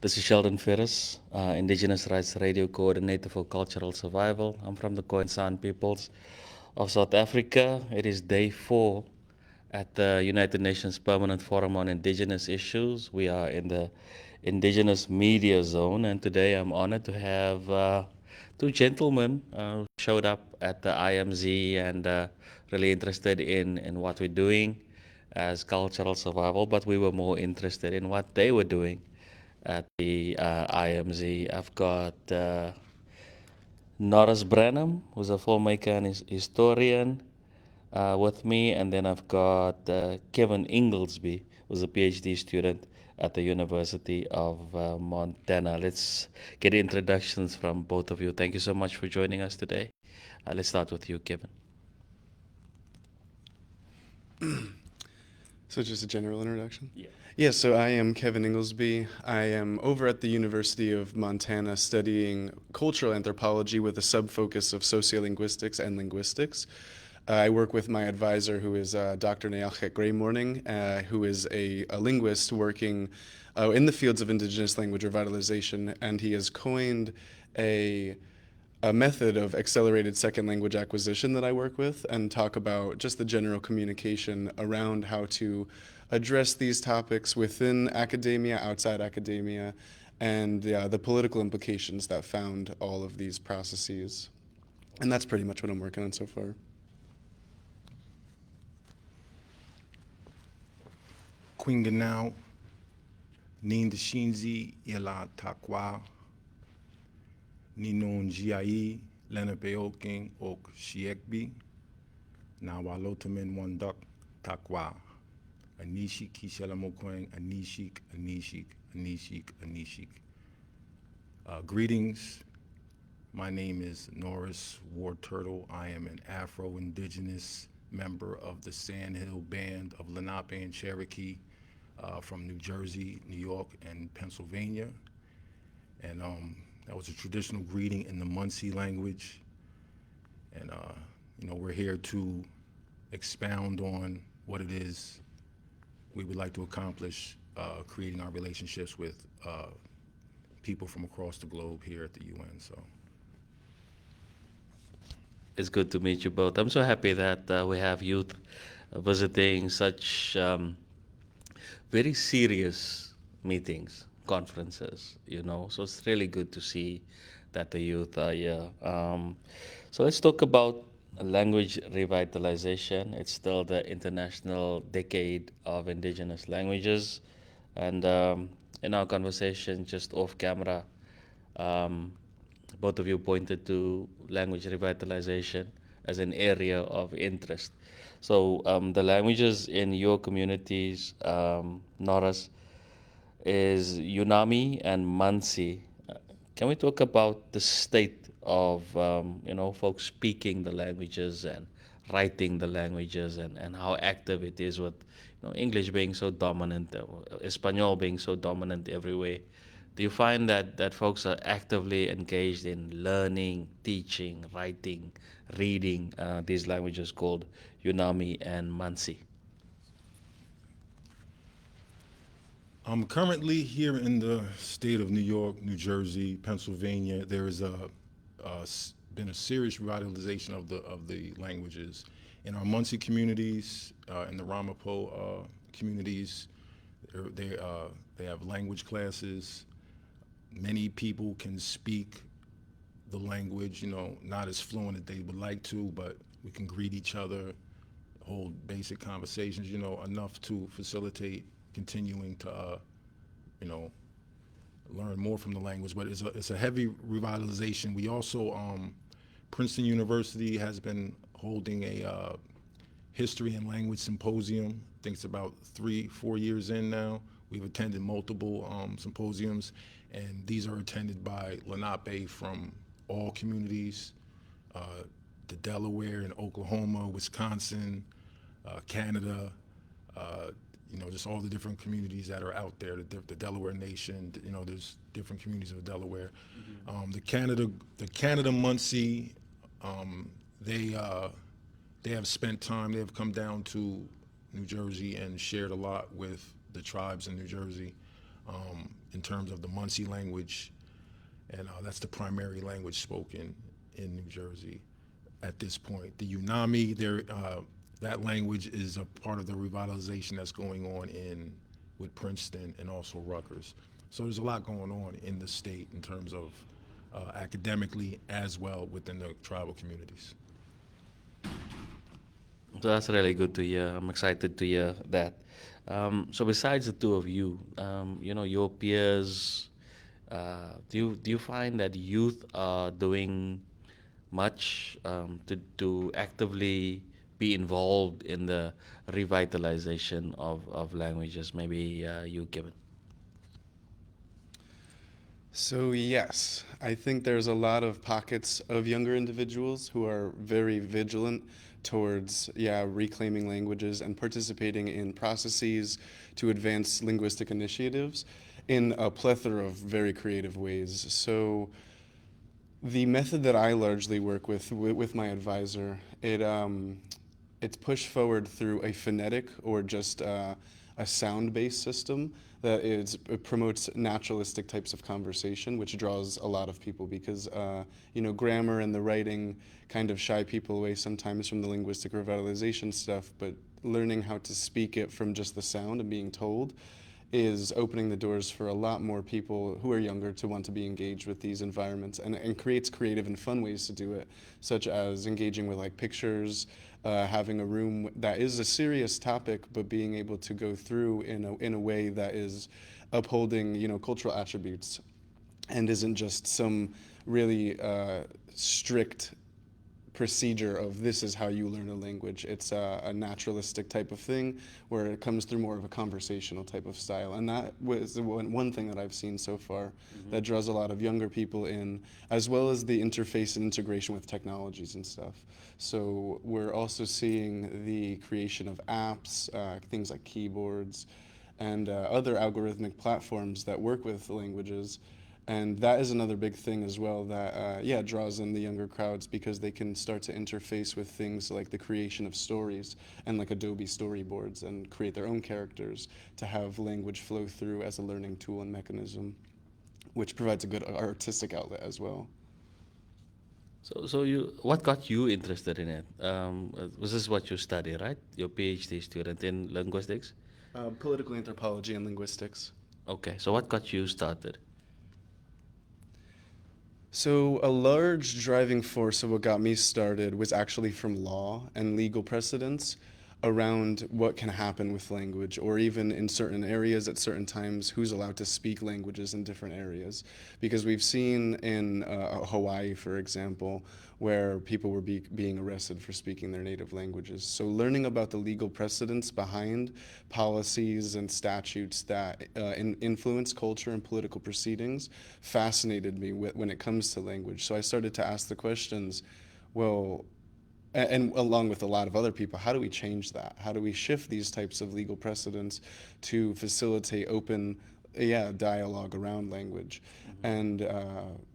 This is Sheldon Ferris, Indigenous Rights Radio Coordinator for Cultural Survival. I'm from the Khoisan peoples of South Africa. It is day 4 at the United Nations Permanent Forum on Indigenous Issues. We are in the Indigenous Media Zone, and today I'm honored to have two gentlemen who showed up at the IMZ and really interested in what we're doing as cultural survival, but we were more interested in what they were doing at the IMZ. I've got Norris Branham, who's a filmmaker and historian, with me, and then I've got Kevin Inglesby, who's a PhD student at the University of Montana. Let's get introductions from both of you. Thank you so much for joining us today. Let's start with you, Kevin. So just a general introduction? Yeah. Yeah, so I am Kevin Inglesby. I am over at the University of Montana studying cultural anthropology with a sub-focus of sociolinguistics and linguistics. I work with my advisor, who is Dr. Nealchet Gray-Morning, who is a linguist working in the fields of indigenous language revitalization, and he has coined a method of accelerated second language acquisition that I work with and talk about just the general communication around how to address these topics within academia, outside academia, and the political implications that found all of these processes. And that's pretty much what I'm working on so far. Quinganau, Nindashinzi, Ila Takwa, Ninon Giai, Lenape Oking, Ok Shiekbi, Nawalotamin Wandak Takwa, Anishik Kishelamokwang, Anishik, Anishik, Anishik, Anishik. Greetings. My name is Norris War Turtle. I am an Afro-Indigenous member of the Sandhill Band of Lenape and Cherokee from New Jersey, New York, and Pennsylvania. And that was a traditional greeting in the Munsee language. And, we're here to expound on what it is we would like to accomplish, creating our relationships with people from across the globe here at the UN. So It's good to meet you both. I'm so happy that we have youth visiting such very serious meetings, conferences, So it's really good to see that the youth are here. So let's talk about language revitalization. It's still the International Decade of Indigenous Languages. And in our conversation just off camera, um, both of you pointed to language revitalization as an area of interest. So the languages in your communities, Norris, is Unami and Mansi. Can we talk about the state of folks speaking the languages and writing the languages, and how active it is with English being so dominant, Espanol being so dominant everywhere? Do you find that folks are actively engaged in learning, teaching, writing, reading these languages called Unami and Mansi? I'm currently here in the state of New York, New Jersey, Pennsylvania. There is been a serious revitalization of the languages in our Munsee communities, in the Ramapo communities. They have language classes. Many people can speak the language, not as fluent as they would like to, but we can greet each other, hold basic conversations, enough to facilitate continuing to, learn more from the language. But it's a heavy revitalization. We also, Princeton University has been holding a history and language symposium. I think it's about 3-4 years in now. We've attended multiple symposiums, and these are attended by Lenape from all communities, the Delaware and Oklahoma, Wisconsin, Canada, just all the different communities that are out there, the Delaware Nation, there's different communities of Delaware. Mm-hmm. The Canada Munsee, they have spent time, they have come down to New Jersey and shared a lot with the tribes in New Jersey. in terms of the Muncie language, and that's the primary language spoken in New Jersey at this point. The Unami, that language is a part of the revitalization that's going on in with Princeton and also Rutgers. So there's a lot going on in the state in terms of academically as well within the tribal communities. So that's really good to hear. I'm excited to hear that. So besides the two of you, your peers, do you find that youth are doing much to actively be involved in the revitalization of languages? Maybe you, Kevin. So, yes, I think there's a lot of pockets of younger individuals who are very vigilant towards, reclaiming languages and participating in processes to advance linguistic initiatives in a plethora of very creative ways. So, the method that I largely work with my advisor, it's pushed forward through a phonetic or just a sound-based system it promotes naturalistic types of conversation, which draws a lot of people because grammar and the writing kind of shy people away sometimes from the linguistic revitalization stuff, but learning how to speak it from just the sound and being told is opening the doors for a lot more people who are younger to want to be engaged with these environments and creates creative and fun ways to do it, such as engaging with like pictures, having a room that is a serious topic, but being able to go through in a way that is upholding cultural attributes and isn't just some really strict procedure of this is how you learn a language. It's a naturalistic type of thing where it comes through more of a conversational type of style. And that was the one thing that I've seen so far that draws a lot of younger people in, as well as the interface and integration with technologies and stuff. So we're also seeing the creation of apps, things like keyboards, and other algorithmic platforms that work with languages. And that is another big thing as well that, draws in the younger crowds because they can start to interface with things like the creation of stories and like Adobe storyboards and create their own characters to have language flow through as a learning tool and mechanism, which provides a good artistic outlet as well. What got you interested in it? Was this what you study, right? Your PhD student in linguistics? Political anthropology and linguistics. Okay, so what got you started? So, a large driving force of what got me started was actually from law and legal precedents around what can happen with language, or even in certain areas at certain times, who's allowed to speak languages in different areas. Because we've seen in Hawaii, for example, where people were being arrested for speaking their native languages. So, learning about the legal precedents behind policies and statutes that influence culture and political proceedings fascinated me when it comes to language. So, I started to ask the questions, well, and along with a lot of other people, how do we change that? How do we shift these types of legal precedents to facilitate open, dialogue around language, and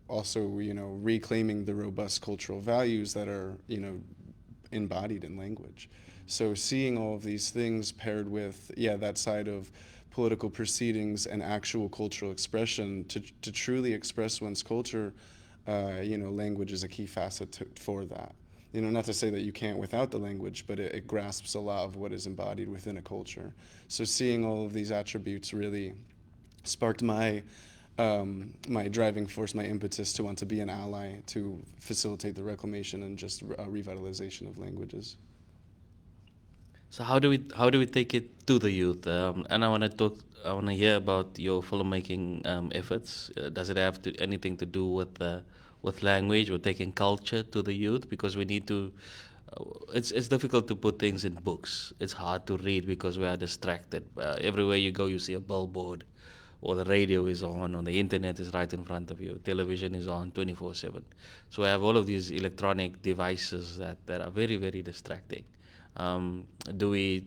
also, reclaiming the robust cultural values that are, embodied in language. So seeing all of these things paired with, that side of political proceedings and actual cultural expression to truly express one's culture, language is a key facet for that. Not to say that you can't without the language, but it grasps a lot of what is embodied within a culture. So seeing all of these attributes really sparked my driving force, my impetus to want to be an ally to facilitate the reclamation and just revitalization of languages. So how do we take it to the youth? And I want to hear about your filmmaking efforts. Does it have anything to do with language or taking culture to the youth? Because we need to. It's difficult to put things in books. It's hard to read because we are distracted. Everywhere you go, you see a billboard, or the radio is on, or the internet is right in front of you. Television is on 24/7. So we have all of these electronic devices that are very, very distracting. Do we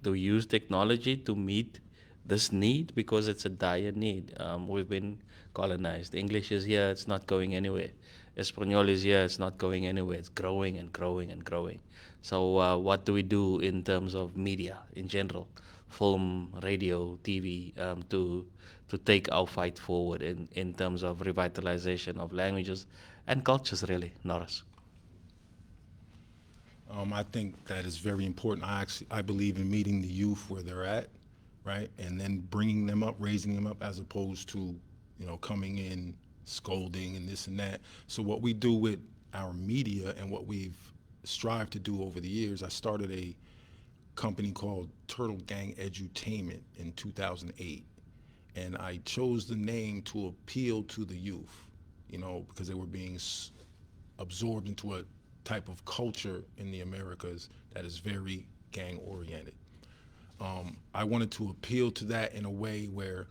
use technology to meet this need because it's a dire need? We've been colonized. English is here; it's not going anywhere. Espanol is here; it's not going anywhere. It's growing and growing and growing. So, what do we do in terms of media in general film, radio, TV, to take our fight forward in terms of revitalization of languages and cultures, really, Norris. I think that is very important. I believe in meeting the youth where they're at, right, and then bringing them up, raising them up, as opposed to, coming in scolding and this and that. So what we do with our media and what we've strived to do over the years, I started a company called Turtle Gang Edutainment in 2008, and I chose the name to appeal to the youth, because they were being absorbed into a type of culture in the Americas that is very gang oriented. I wanted to appeal to that in a way where,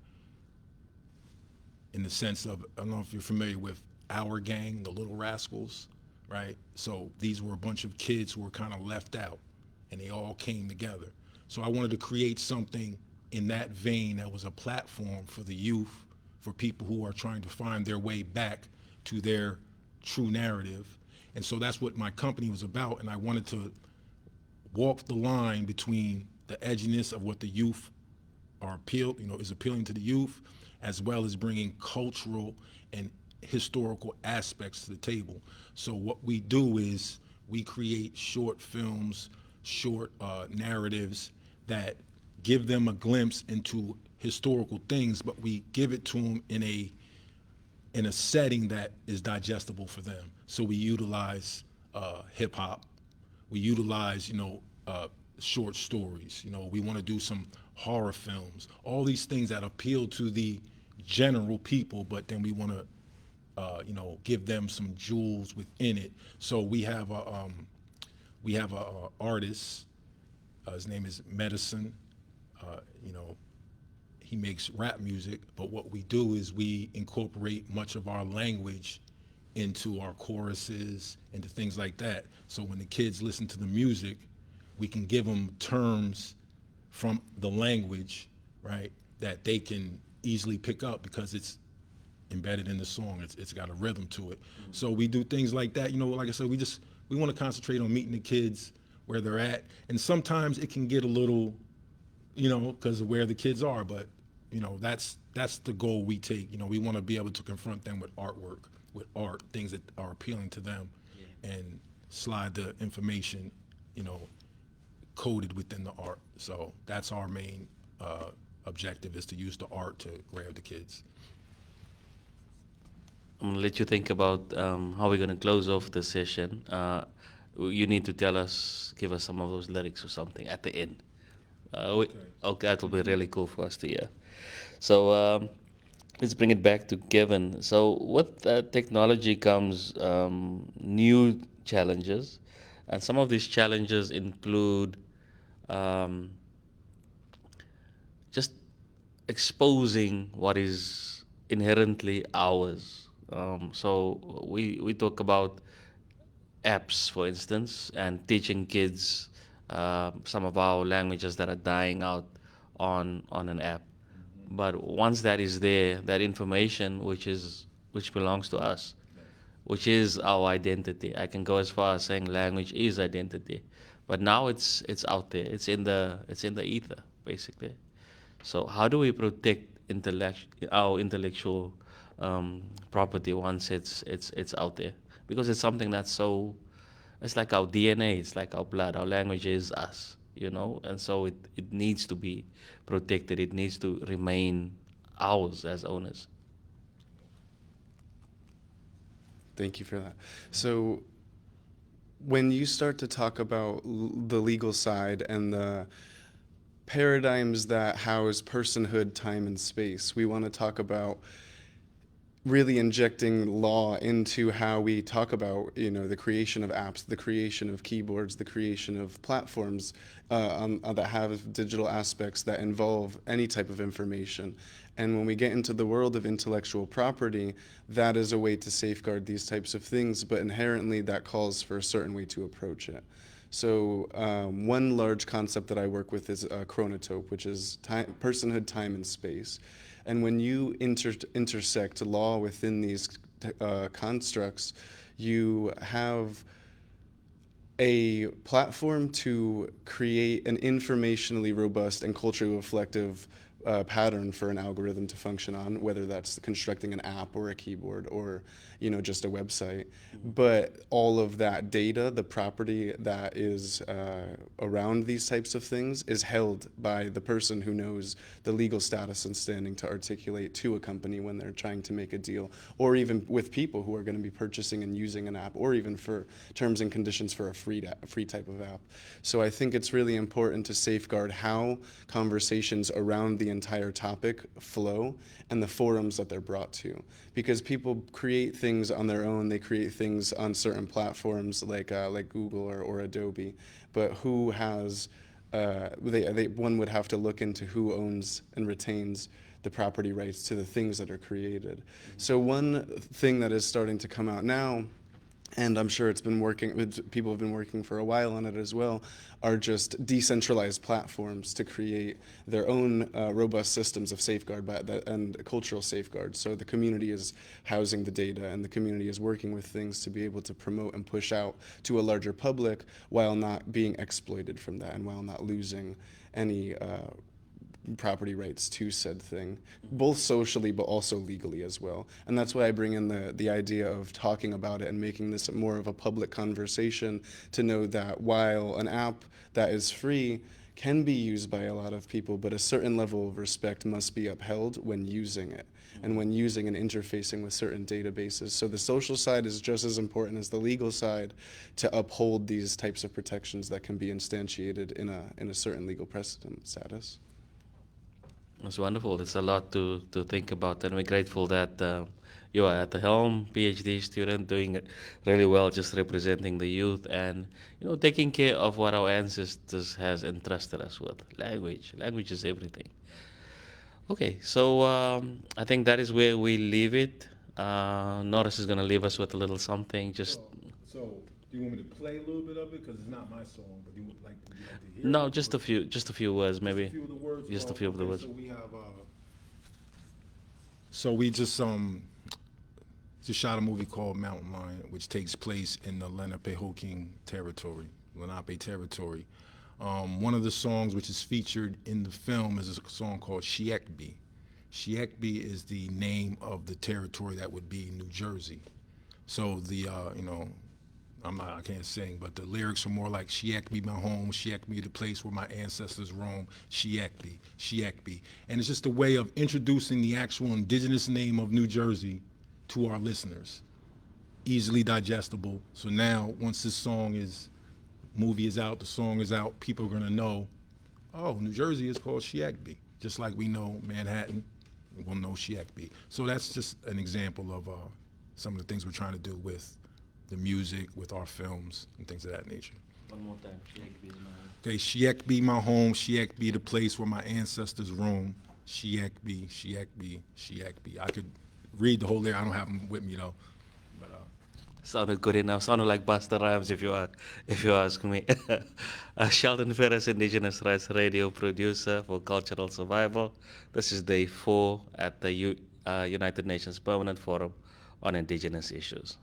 in the sense of, I don't know if you're familiar with our gang, the Little Rascals, right? So these were a bunch of kids who were kind of left out, and they all came together. So I wanted to create something in that vein that was a platform for the youth, for people who are trying to find their way back to their true narrative. And so that's what my company was about, and I wanted to walk the line between the edginess of what the youth is appealing to the youth, as well as bringing cultural and historical aspects to the table. So what we do is we create short films, short narratives that give them a glimpse into historical things, but we give it to them in a setting that is digestible for them. So we utilize hip hop, we utilize short stories. We want to do some horror films, all these things that appeal to the general people, but then we want to give them some jewels within it. So we have a artist. His name is Medicine. You know, he makes rap music, but what we do is we incorporate much of our language into our choruses, into things like that. So when the kids listen to the music, we can give them terms from the language, right, that they can easily pick up because it's embedded in the song. It's got a rhythm to it. Mm-hmm. So we do things like that. Like I said, we want to concentrate on meeting the kids where they're at. And sometimes it can get a little, because of where the kids are, but that's the goal we take. We want to be able to confront them with artwork, with art, things that are appealing to them, and slide the information, coded within the art. So that's our main objective, is to use the art to grab the kids. I'm gonna let you think about how we're gonna close off the session. You need to give us some of those lyrics or something at the end. Okay, that will be really cool for us to hear. So let's bring it back to Kevin. So with technology comes new challenges, and some of these challenges include um, just exposing what is inherently ours. So we talk about apps, for instance, and teaching kids some of our languages that are dying out on an app. But once that is there, that information which belongs to us, which is our identity. I can go as far as saying language is identity, but now it's out there. It's in the ether, basically. So how do we protect our intellectual property once it's out there? Because it's something that's so, it's like our DNA, it's like our blood. Our language is us, and so it needs to be protected. It needs to remain ours as owners. Thank you for that. So when you start to talk about the legal side and the paradigms that house personhood, time, and space, we want to talk about really injecting law into how we talk about the creation of apps, the creation of keyboards, the creation of platforms that have digital aspects that involve any type of information. And when we get into the world of intellectual property, that is a way to safeguard these types of things, but inherently that calls for a certain way to approach it. So one large concept that I work with is chronotope, which is personhood, time, and space. And when you intersect law within these constructs, you have a platform to create an informationally robust and culturally reflective pattern for an algorithm to function on, whether that's constructing an app or a keyboard or just a website. But all of that data, the property that is around these types of things, is held by the person who knows the legal status and standing to articulate to a company when they're trying to make a deal, or even with people who are going to be purchasing and using an app, or even for terms and conditions for a free type of app. So I think it's really important to safeguard how conversations around the entire topic flow and the forums that they're brought to, because people create things on their own. They create things on certain platforms like Google or Adobe, but who has one would have to look into who owns and retains the property rights to the things that are created. So one thing that is starting to come out now, and I'm sure people have been working for a while on it as well, are just decentralized platforms to create their own robust systems of and cultural safeguards. So the community is housing the data, and the community is working with things to be able to promote and push out to a larger public while not being exploited from that and while not losing any property rights to said thing, both socially but also legally as well. And that's why I bring in the idea of talking about it and making this more of a public conversation, to know that while an app that is free can be used by a lot of people, but a certain level of respect must be upheld when using it and when using and interfacing with certain databases. So the social side is just as important as the legal side to uphold these types of protections that can be instantiated in a certain legal precedent status. It's wonderful. It's a lot to think about, and we're grateful that you are at the helm, PhD student, doing it really well, just representing the youth and taking care of what our ancestors has entrusted us with. Language. Language is everything. Okay, so I think that is where we leave it. Norris is going to leave us with a little something. Just So, do you want me to play a little bit of it? Because it's not my song, but would you like to hear no, it? Or just a few words, just a maybe. few of the words? Just a Well, few of the okay, words. so we just shot a movie called Mountain Lion, which takes place in the Lenape territory. One of the songs which is featured in the film is a song called Shiekbi. Shiekbi is the name of the territory that would be New Jersey. So I can't sing, but the lyrics are more like Shiekbi, my home, Shiekbi, the place where my ancestors roam, Shiekbi, Shiekbi. And it's just a way of introducing the actual indigenous name of New Jersey to our listeners. Easily digestible. So now, once this movie is out, the song is out, people are gonna know, oh, New Jersey is called Shiekbi. Just like we know Manhattan, we'll know Shiekbi. So that's just an example of some of the things we're trying to do with the music, with our films, and things of that nature. One more time. Shiekbi is my home. Okay, Shiekbi, my home, Shiekbi, the place where my ancestors roam. Shiekbi, Shiekbi, Shiekbi. I could read the whole lyric. I don't have them with me though. But Sounded good enough. Sounded like Busta Rhymes, if you ask me. Sheldon Ferris, Indigenous Rights Radio producer for Cultural Survival. This is day 4 at the United Nations Permanent Forum on Indigenous Issues.